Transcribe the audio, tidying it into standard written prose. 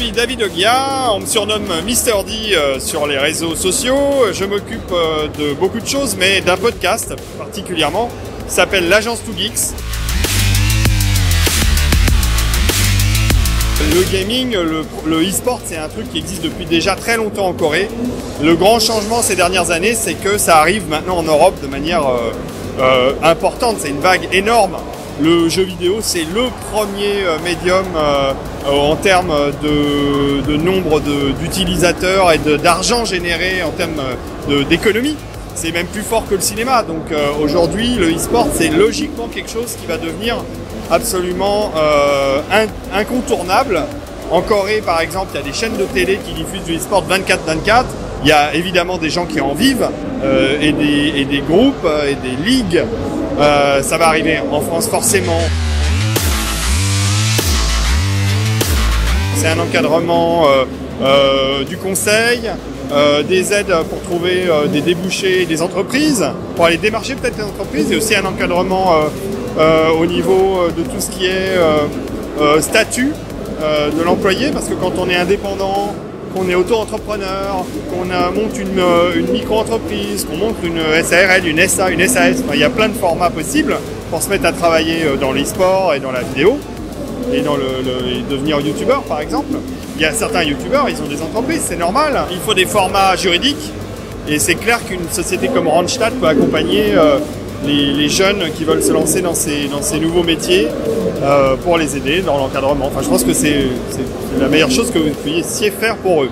suis David Ogia, on me surnomme Mister D sur les réseaux sociaux. Je m'occupe de beaucoup de choses, mais d'un podcast particulièrement, qui s'appelle l'Agence 2Geeks. Le gaming, le e-sport, c'est un truc qui existe depuis déjà très longtemps en Corée. Le grand changement ces dernières années, c'est que ça arrive maintenant en Europe de manière importante. C'est une vague énorme. Le jeu vidéo, c'est le premier médium en termes de nombre d'utilisateurs et d'argent généré en termes d'économie. C'est même plus fort que le cinéma. Donc aujourd'hui, le e-sport, c'est logiquement quelque chose qui va devenir absolument incontournable. En Corée, par exemple, il y a des chaînes de télé qui diffusent du e-sport 24/24. Il y a évidemment des gens qui en vivent et des groupes et des ligues. Ça va arriver en France forcément. C'est un encadrement du conseil, des aides pour trouver des débouchés, des entreprises, pour aller démarcher peut-être les entreprises, et aussi un encadrement au niveau de tout ce qui est statut de l'employé, parce que quand on est indépendant, qu'on est auto-entrepreneur, qu'on monte une micro-entreprise, qu'on monte une SARL, une SA, une SAS, enfin, il y a plein de formats possibles pour se mettre à travailler dans l'e-sport et dans la vidéo, et devenir youtubeur par exemple. Il y a certains youtubeurs, ils ont des entreprises, c'est normal. Il faut des formats juridiques, et c'est clair qu'une société comme Randstad peut accompagner les jeunes qui veulent se lancer dans ces nouveaux métiers pour les aider dans l'encadrement. Enfin, je pense que c'est la meilleure chose que vous puissiez faire pour eux.